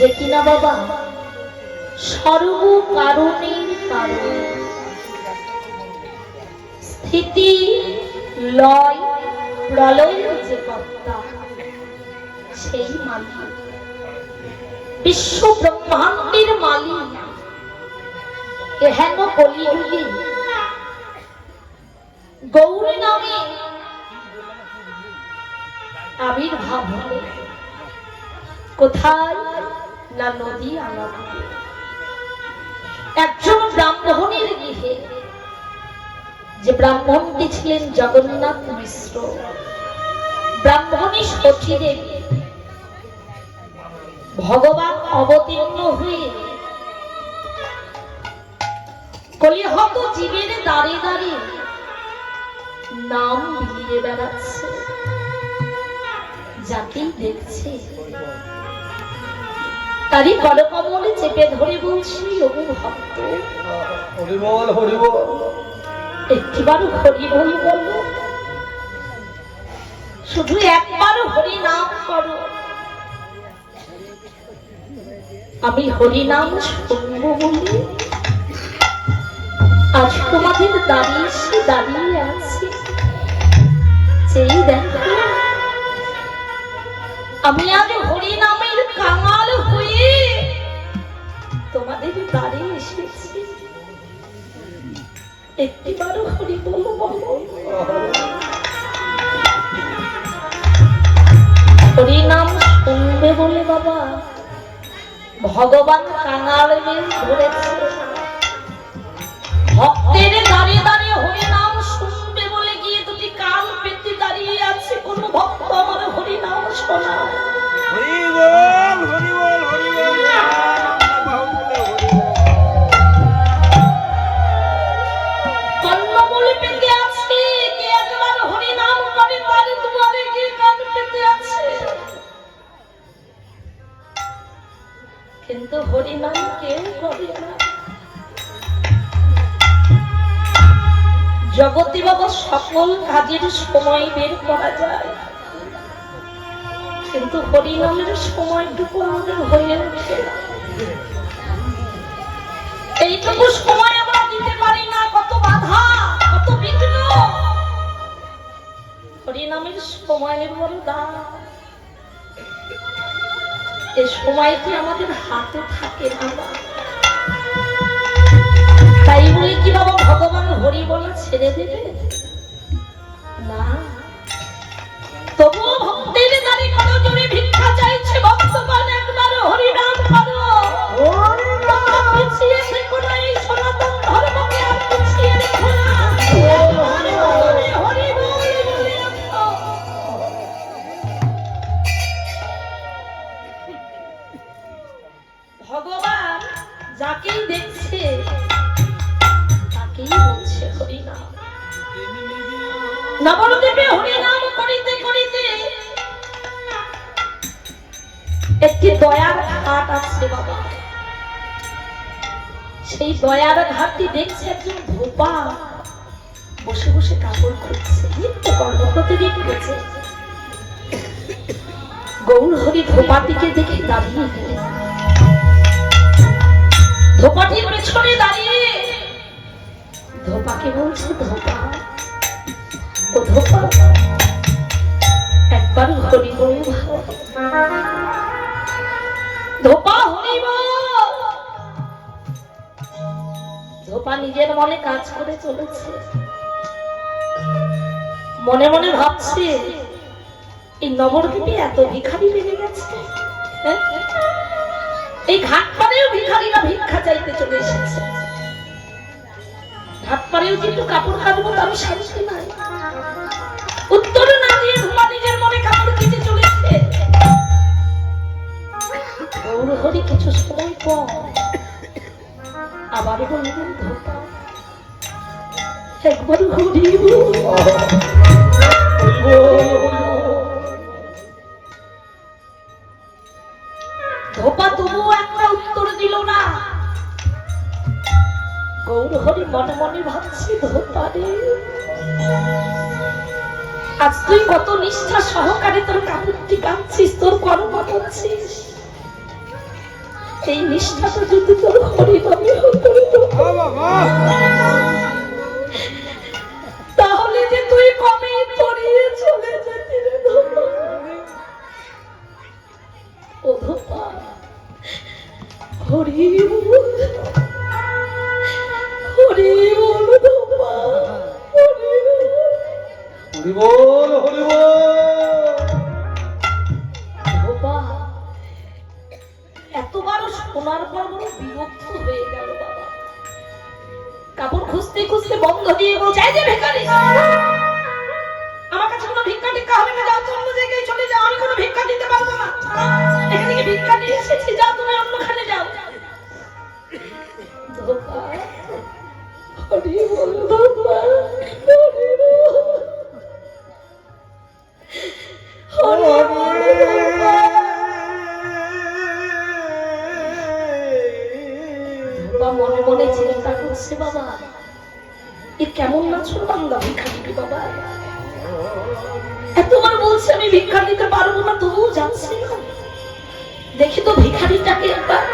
যে কিনা বাবা সর্ব কারণের কারণ, স্থিতি লয় প্রলয়ের যে কর্তা সেই মালিক, বিশ্ব ব্রহ্মাণ্ডের মালিক এহেন কলিযুগে গৌরী নামে আবির্ভাব হলো। কোথায় না নদী আলাদা একজন ব্রাহ্মণের গৃহে, যে ব্রাহ্মণটি ছিলেন জগন্নাথ মিশ্র। ব্রাহ্মণী সতীদেবী ভগবান অবতীর্ণ হয়ে কলিহত জীবের দাঁড়ে দাঁড়িয়ে নাম বিলিয়ে বেড়াচ্ছে। যাকেই দেখছে তারই করকমলে চেপে ধরে বলছি, ওগো ভক্ত হরি বল হরি বল, একটিবার হরি বল বলো, শুধু একবার হরি নাম করো, আমি হরি নাম শুনবো বলি আজ তোমাদের দাঁড়িয়ে আছি। সেই দেখো আমি আজ হরি নামের কাঙাল হয়ে তোমাদের দাঁড়িয়ে এসেছি। একটিবারও হরি বলো বলো। হরি নাম শুনবে বলে বাবা ভগবান কাঙাল বেশ ধরেছে। ভক্তের দাঁড়িয়ে দাঁড়িয়ে হরি নাম শুনবে বলে গিয়ে দুটি কান পেতে দাঁড়িয়ে আছে। কোন ভক্ত আমার হরি নাম শোনা। হরি বল হরি বল হরি বল, কর্ণমূলে পেতে আছে কে একবার হরি নাম করে তার দুয়ারে গিয়ে কান পেতে আছে। কিন্তু হরি নাম কেউ করে না। জগতে বাবা সকল কাজের সময় বের করা যায়, কিন্তু হরি নামের সময়টুকু আমাদের হয়ে ওঠে না। এইটুকু সময় আমরা দিতে পারি না। কত বাধা, কত বিঘ্ন। হরি নামের সময়ের বড় দাম। এই সময়টি আমাদের হাতে থাকে না। তাই বলে কি বাবা ভগবান হরি বলা ছেড়ে দেবে না? তবুও ভক্তের দাঁড়ি করো জোরে ভিক্ষা চাইছে ভক্তগণ, একবার হরি নাম করো। পিছিয়ে থেকো না, এই সনাতন ধর্মকে আর পিছিয়ে রেখো না। হরি বল বলে রাখো। ভগবান যাকেই দেখছে তাকেই বলছে হরি নাম। নবদ্বীপে হরি নাম করিতে করিতে একটি দয়ার ঘাট আছে বাবা। সেই দয়ার ঘাটটি দেখছে একজন ধোপা বসে বসে কাপড় খুঁজছে, নিত্য কর্ম প্রতিদিন করছে। গৌর হরি ধোপাটিকে দেখে দাঁড়িয়ে গেলেন। ধোপাটি পেছনে দাঁড়িয়ে ধোপাকে বলছে, ধোপা ও ধোপা একবার হরি বল। ধোপা হরি বল। ধোপা নিজের মনে কাজ করে চলেছে, মনে মনে ভাবছে এই নবদ্বীপে এত ভিখারি বেড়ে গেছে। এই ঘাট পাড়েও ভিখারিরা ভিক্ষা চাইতে চলে এসেছে। ঘাট পাড়েও কিন্তু কাপড় কাটবো তার শান্তি নাই। উত্তর না দিয়ে ধোপা নিজের মনে কাপড় কেটে চলেছে। গৌর হরি কিছু সময় পর আবার বললেন, ধোপা একবার হরি বল। ধোপা তবুও একটা উত্তর দিল না। গৌর হরি মনে মনে ভাবছি, ধোপা রে আজ তুই কত নিষ্ঠা সহকারে তোর কাপড়টি কাঁদছিস, তোর কর্ম করছিস, এই নিষ্ঠাটা যদি তোর হরিনামে হতো তাহলে যে তুই কবে পড়িয়ে চলে যেতি রে ধোপা। ও ধোপা, হরি বল, হরি বল ধোপা, হরি বল, হরি বল, হরি বল। ধোপা এতবার শোনার পর বড় বিরক্ত হয়ে গেল বাবা। কাপড় খুঁজতে খুঁজতে বন্ধ দিয়ে বলছে, এই যে ভিখারি, আমার কাছে কোনো ভিক্ষা টিক্ষা হবে না, যাও তো অন্য জায়গায় চলে যাও, আমি কোনো ভিক্ষা দিতে পারবো না, এখানে কি ভিক্ষা নিয়ে এসেছি, যাও তুমি অন্যখানে যাও। ধোপা, হরি বল ধোপা, হরি বল, হরি বল ধোপা। ধোপা মনে মনে চিন্তা করছে, বাবা এ কেমন নাচুর বান্দা, ভিখারিকে বাবা এতবার বলছে আমি ভিক্ষা দিতে পারবো না, তবুও যাচ্ছে না। দেখি তো ভিখারিটাকে একবার।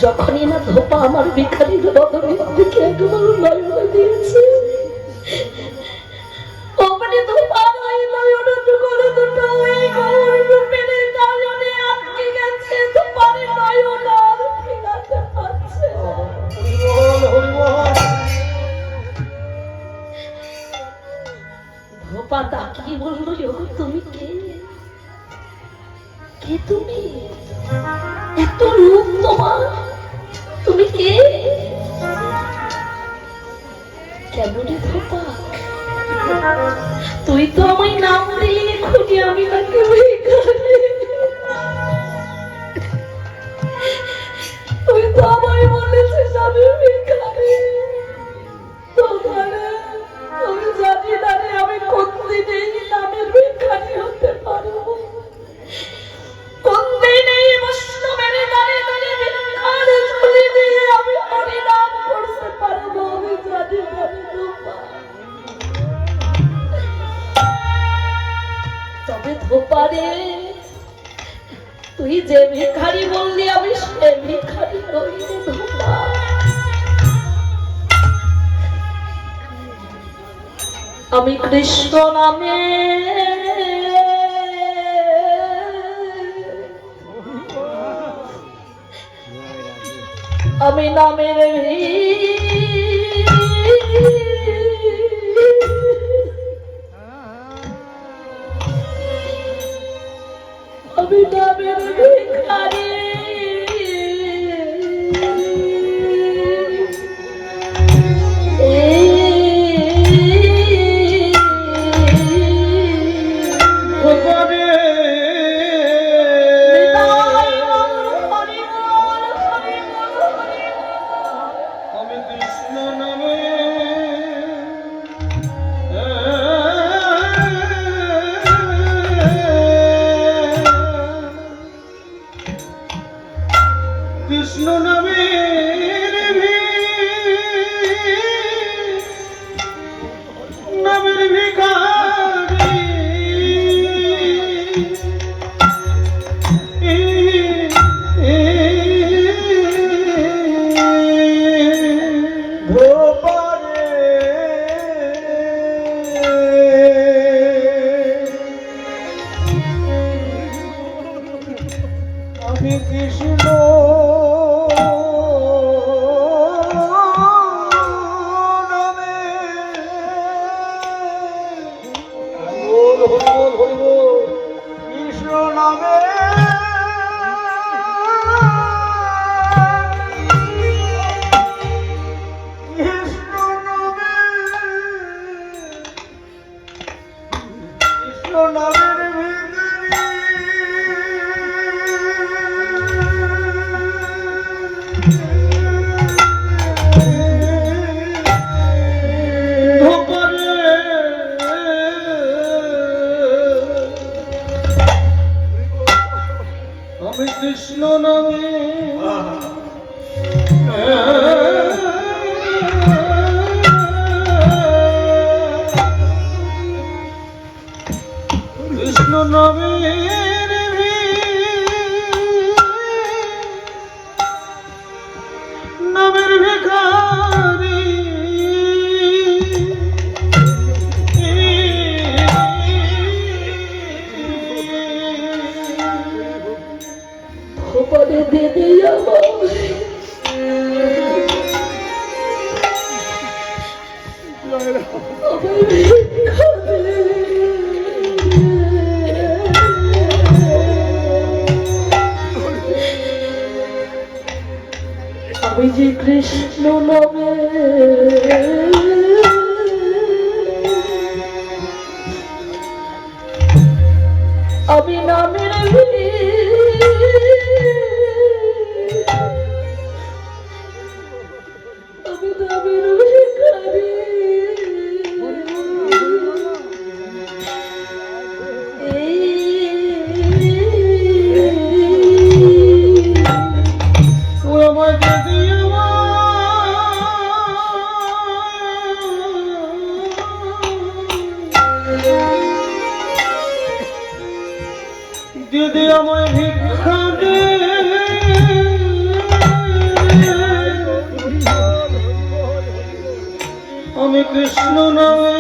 যখনই না ধোপা আমার ভিখারির বদলের দিকে একবার নয়ন দিয়েছে, ওখানে ধোপা ওই নয়ন করে দুটো ওই গৌর রূপের নয়নে আটকে গেছে। ধোপার নয়ন আর ফেরাতে পারছে না। ধোপা তাকিয়ে বললো, ওগো তুমি কে? কে তুমি? এত রূপ তোমার, তুমি কে? কেন রে ধোপা, তুই তো আমায় নাম দিলি এক্ষুনি, আমি তাকে ভিখারি। তুই তো আমায় বলেছিস আমি ভিখারি। তোমারে আমি জানি না রে, আমি কোনদিন এই নামের ভিখারি হতে পারবো, কোনদিন এই বৈষ্ণবের দ্বারে দ্বারে ভিক্ষার ঝুলি দিয়ে আমি হরিনাম করতে পারবো, আমি জানি না রে ধোপা। তবে ধোপা রে, তুই যে ভিখারি বললি আমি সে ভিখারি নই রে ধোপা। আমি কৃষ্ণ নামে আমি নামের আমি নামের ভিখারি। কৃষ্ণ নামের ভিখারি, ধোপারে আমি কৃষ্ণ কৃষ্ণ নামে কৃষ্ণ নামে পরে দিদি আমার আমি যে কৃষ্ণ নামে আমি নামের আমি নামের ভিখারি দিদি আমায় ভিক্ষা দে আমি কৃষ্ণ নামে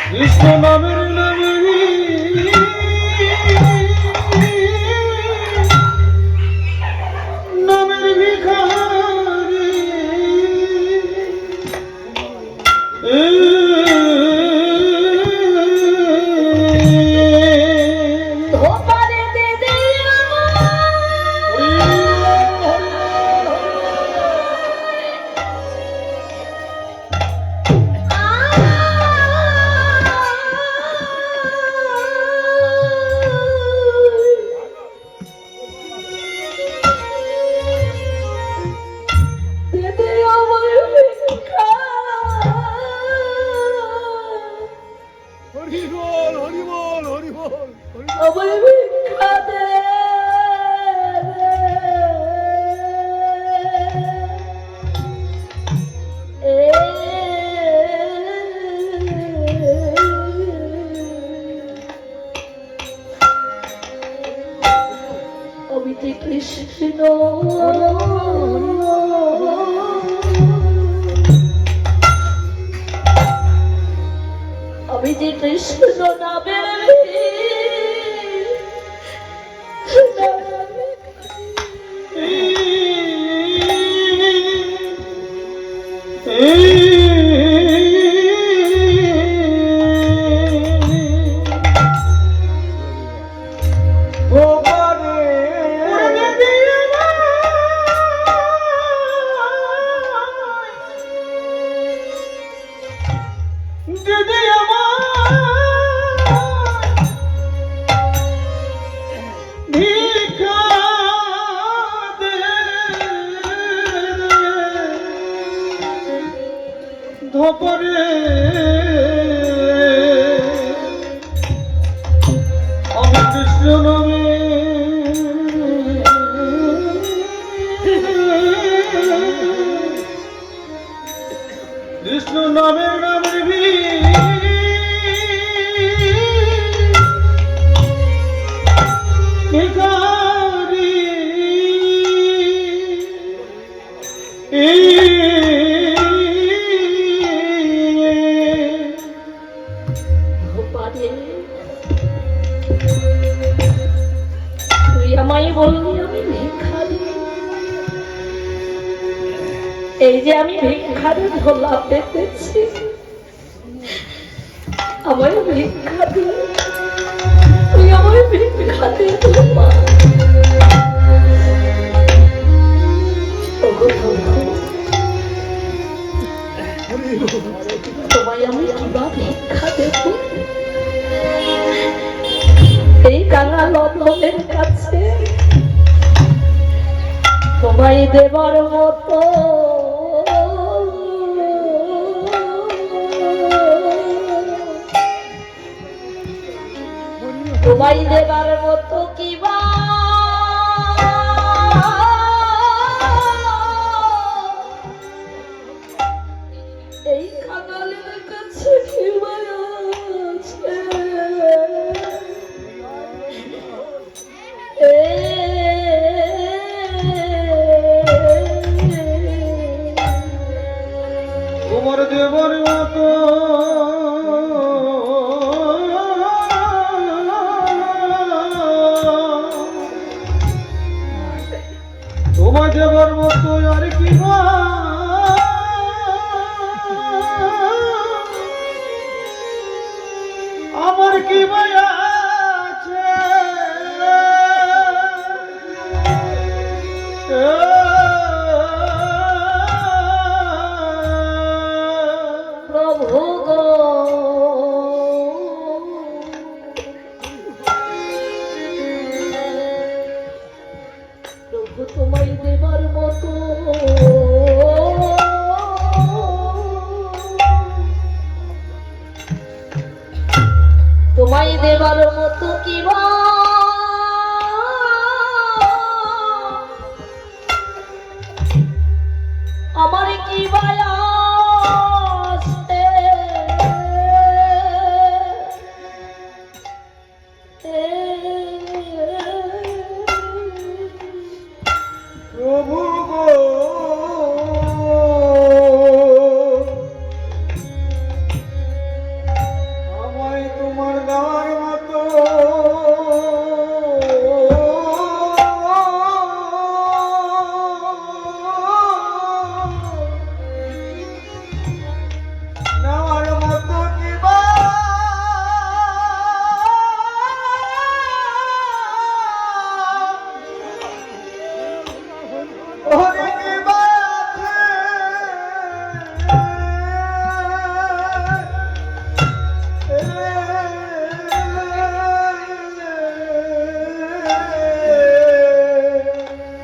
কৃষ্ণ নামের নামে নামের ভিখারি আমায় ভিক্ষা দে আমি যে কৃষ্ণ আমি যে কৃষ্ণ নামের ধপরে আমি কৃষ্ণ নামে কৃষ্ণ নামের নামের ভিখারি তুই আমায় বললি আমি ভিখারি এই যে আমি ভিখারি ঝোলা পেতেছি আমায় ভিক্ষা দে তুই আমায় ভিক্ষা দে মা তোমায় আমি কিবা ভিক্ষা দেব এই কাঙা লবণের কাছে তোমায় দেবার মতো তোমায় দেবার মতো কিবা এই কাঙালের কাছে কিবা আছে তোমার দেবার মতো গো প্রভু তোমায় দেবার মতো তোমায় দেবার মতো কি বা আমার কি বায়াসে প্রভু গো আমায় তোমার দেওয়ার মতো নেওয়ার মতো কি বা ওরে কি বা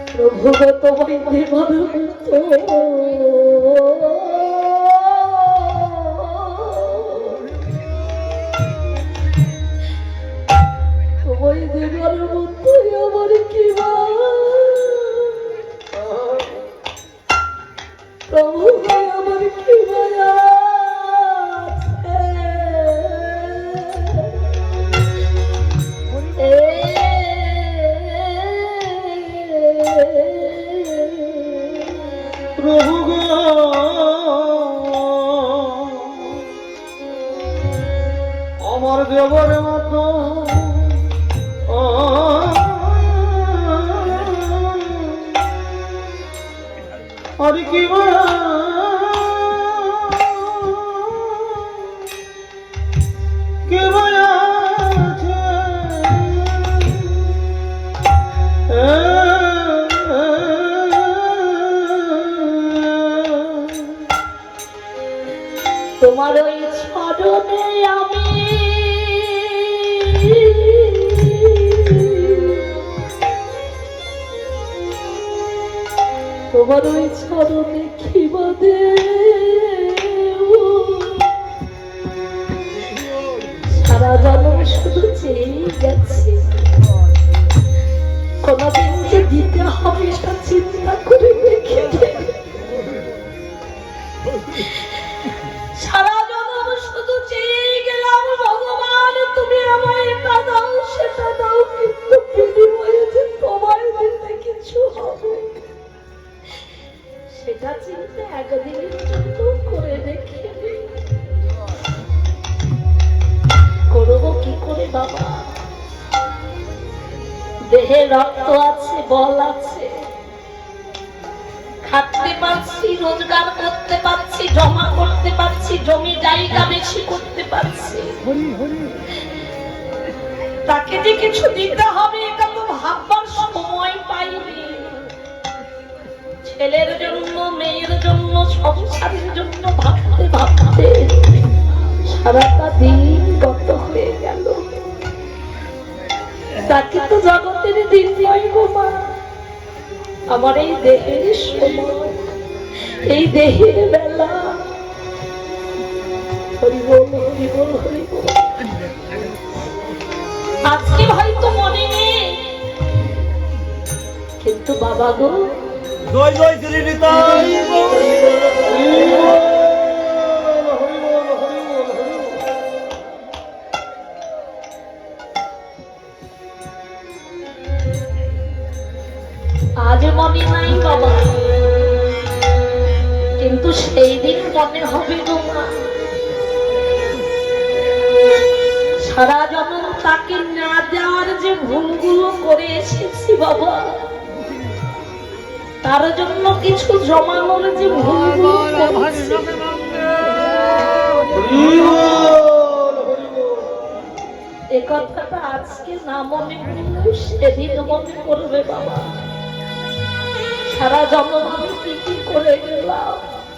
প্রভু গো তোমায় দেবার মতো তোমায় দেবার মতো আমার কি বা প্রভু গো আমার কি বায়া প্রভু গো আমার দেবর মতো আর কি মায়া কে মায়া আছে তোমার ওই ছড়নে আমি তোমার ওই ছড়নে খিবাদে সারা জন্ম শুধু চেয়ে গেছি কোনদিন যে দিতে হবে সেটা চিন্তা করে দেখে সারা জন্ম শুধু চেয়ে গেলাম ভগবান তুমি আমায় এটা দাও সেটা দাও কিন্তু বিনিময়ে যে তোমায় দিতে কিছু হবে সেটা চিন্তা একদিনের জন্য করে দেখি করবো কি করে বাবা দেহে রক্ত আছে বল আছে খাটতে পারছি রোজগার করতে পারছি জমা করতে পারছি জমি জায়গা বেশি করতে পারছি তাকে যে কিছু দিতে হবে এটা তো ভাববার সময় পাইনি ছেলের জন্য মেয়ের জন্য সংসারের জন্য ভাবতে ভাবতে সারাটা দিন গত হয়ে গেল তাকে তো জগতের দিন নয় গো মা আমার এই দেহের সময় এই দেহের বেলা হরি বল হরি বল হরি বল আজকে হয়তো মনে নেই কিন্তু বাবা গো জয় জয় শ্রী নিতাই আজ মনে নাই বাবা কিন্তু সেই দিন মনে হবে গো মা সারা জন্ম তাকে না দেওয়ার যে ভুলগুলো করে এসেছি বাবা তার জন্য কিছু জমানোর যে ভুলগুলো করেছি এ কথাটা আজকে না মনে করলেও সেদিন মনে করবে বাবা সারা জন্ম আমি কি কি করে গেলাম